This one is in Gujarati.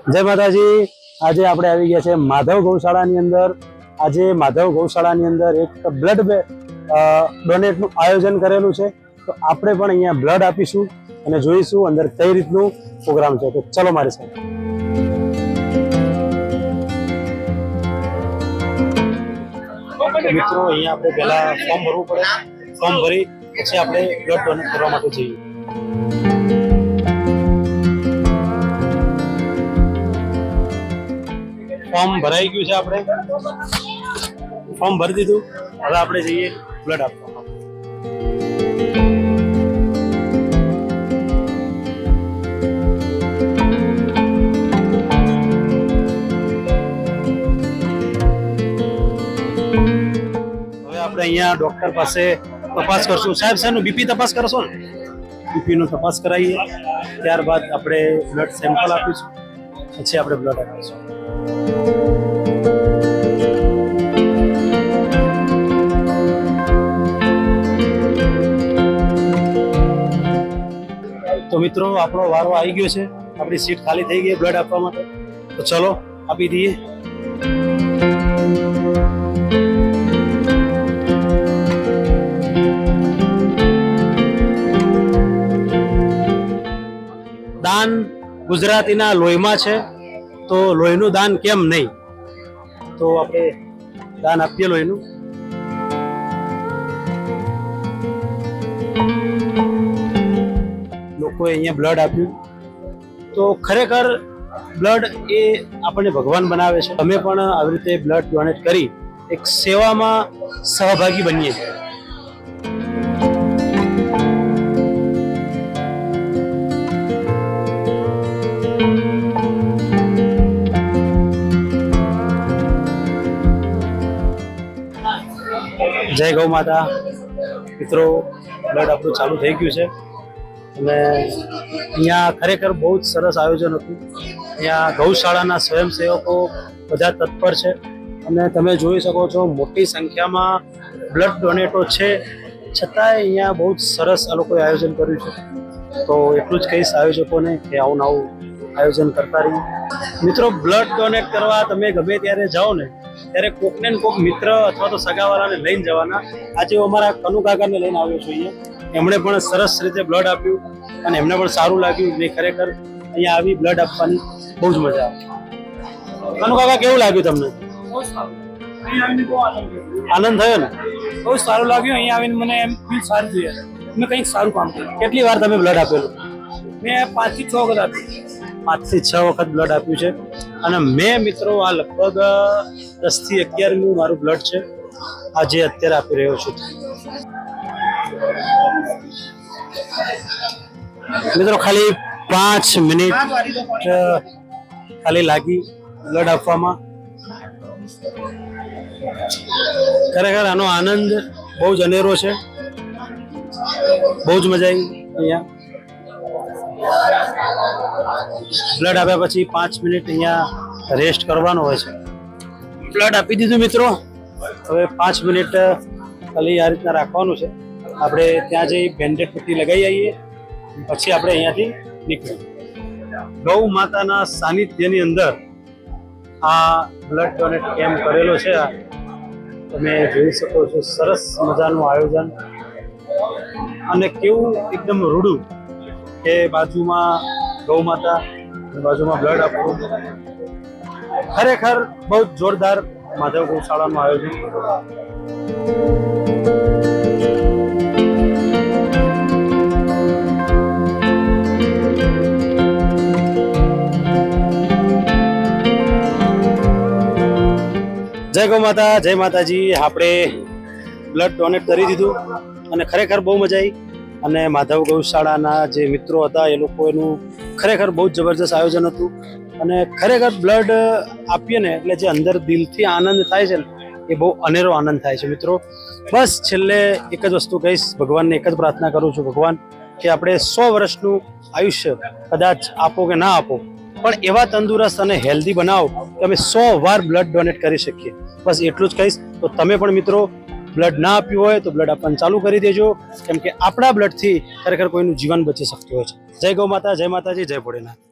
જય માતાજી। આજે આપણે આવી ગયા છે માધવ ગૌશાળાની અંદર। આજે માધવ ગૌશાળાની અંદર એક બ્લડ ડોનેટનું આયોજન કરેલું છે, તો આપણે પણ અહીંયા બ્લડ આપીશું અને જોઈશું અંદર કઈ રીતનું પ્રોગ્રામ છે। તો ચલો મારી સાથે। મિત્રો અહીંયા આપણે પહેલા ફોર્મ ભરવું પડે, ફોર્મ ભરી પછી આપણે બ્લડ ડોનેટ કરવા માટે જઈએ। ફોર્મ ભરાઈ ગયું છે, આપણે ફોર્મ ભરી દીધું। હવે આપણે જઈએ બ્લડ આપવા। હવે આપણે અહીંયા ડોક્ટર પાસે તપાસ કરશું। સાહેબ શાનું બીપી તપાસ કરશો ને? બીપી નો તપાસ કરાવીએ, ત્યારબાદ આપણે બ્લડ સેમ્પલ આપીશું, પછી આપણે બ્લડ આપીશું। તો મિત્રો આપણો વારો આવી ગયો છે, આપણી સીટ ખાલી થઈ ગઈ બ્લડ આપવા માટે। તો ચલો આપી દઈએ। દાન ગુજરાતીના લોહીમાં છે, તો લોહીનું દાન કેમ નહીં? તો આપણે દાન આપીએ લોહીનું। લોકોએ અહીંયા બ્લડ આપ્યું, તો ખરેખર બ્લડ એ આપણને ભગવાન બનાવે છે। અમે પણ આવી રીતે બ્લડ ડોનેટ કરી એક સેવામાં સહભાગી બનીએ છીએ। જય ગૌ માતા। મિત્રો બ્લડ આપણું ચાલુ થઈ ગયું છે અને અહીંયા ખરેખર બહુ જ સરસ આયોજન હતું। અહીંયા ગૌશાળાના સ્વયંસેવકો બધા તત્પર છે અને તમે જોઈ શકો છો મોટી સંખ્યામાં બ્લડ ડોનેટો છે, છતાંય અહીંયા બહુ જ સરસ આ લોકોએ આયોજન કર્યું છે। તો એટલું જ કહીશ આયોજકોને કે આવું આવું આયોજન કરતા રહીએ। મિત્રો બ્લડ ડોનેટ કરવા તમે ગમે ત્યારે જાઓ ને, ત્યારે કોકને કોક મિત્ર અથવા તો સગાવાળાને લઈને જવાના। આજે અમારા કનુ કાકાને લઈને આવ્યો છું અહીંયા, એમણે પણ સરસ રીતે બ્લડ આપ્યું અને એમને પણ સારું લાગ્યું। ને ખરેખર અહીંયા આવી બ્લડ આપવાની બહુ જ મજા આવે। કનુ કાકા કેવું લાગ્યું તમને? આનંદ થયો ને? બહુ સારું લાગ્યું। અહીંયા આવીને મને એમ ફીલ સારું થયું, મેં કંઈક સારું કામ કર્યું। કેટલી વાર તમે બ્લડ આપેલું? મેં 5 થી 6 વખત આપ્યું। 5 થી 6 વખત બ્લડ આપ્યું છે અને મેં મિત્રો આ લગભગ 10 થી 11મું મારું બ્લડ છે, આજે અત્યારે આપી રહ્યો છું। મિત્રો ખાલી 5 મિનિટ ખાલી લાગી બ્લડ આપવામાં। ખરેખર આનો આનંદ બહુ જ અનેરો છે, બહુ જ મજા આવી। અહીંયા બ્લડ આપ્યા પછી 5 મિનિટ અહીંયા રેસ્ટ કરવાનો હોય છે। બ્લડ આપી દીધું મિત્રો, હવે 5 મિનિટ ખાલી આ રીતના રાખવાનું છે। આપણે ત્યાં જઈ બેન્ડેડ પટ્ટી લગાવી આવીએ, પછી આપણે અહીંયાથી નીકળીએ। ગૌ માતાના સાનિધ્યની અંદર આ બ્લડ ડોનેટ કેમ્પ કરેલો છે, તમે જોઈ શકો છો। સરસ મજાનું આયોજન અને કેવું એકદમ રૂડું કે બાજુમાં ગૌ માતા અને બાજુમાં બ્લડ આપવું। ખરેખર બહુ જોરદાર માધવ ગૌશાળાનું આયોજન। જય ગૌ માતા, જય માતાજી। આપણે બ્લડ ડોનેટ કરી દીધું અને ખરેખર બહુ મજા આવી। અને માધવ ગૌશાળાના જે મિત્રો હતા એ લોકોનું ખરેખર બહુ જ જબરજસ્ત આયોજન હતું અને ખરેખર બ્લડ આપીએ ને એટલે જે અંદર દિલથી આનંદ થાય છે ને, એ બહુ અનેરો આનંદ થાય છે। મિત્રો બસ છેલ્લે એક જ વસ્તુ કહીશ, ભગવાનને એક જ પ્રાર્થના કરું છું, ભગવાન કે આપણે 100 વર્ષનું આયુષ્ય કદાચ આપો કે ના આપો, પણ એવા તંદુરસ્ત અને હેલ્ધી બનાવો કે અમે 100 વાર બ્લડ ડોનેટ કરી શકીએ। બસ એટલું જ કહીશ। તો તમે પણ મિત્રો બ્લડ ના આપ્યું હોય તો બ્લડ આપવાનું ચાલુ કરી દેજો, કેમ કે આપણા બ્લડથી ખરેખર કોઈનું જીવન બચી શકતું હોય છે। જય ગૌ માતા, જય માતાજી, જય ભોળેનાથ।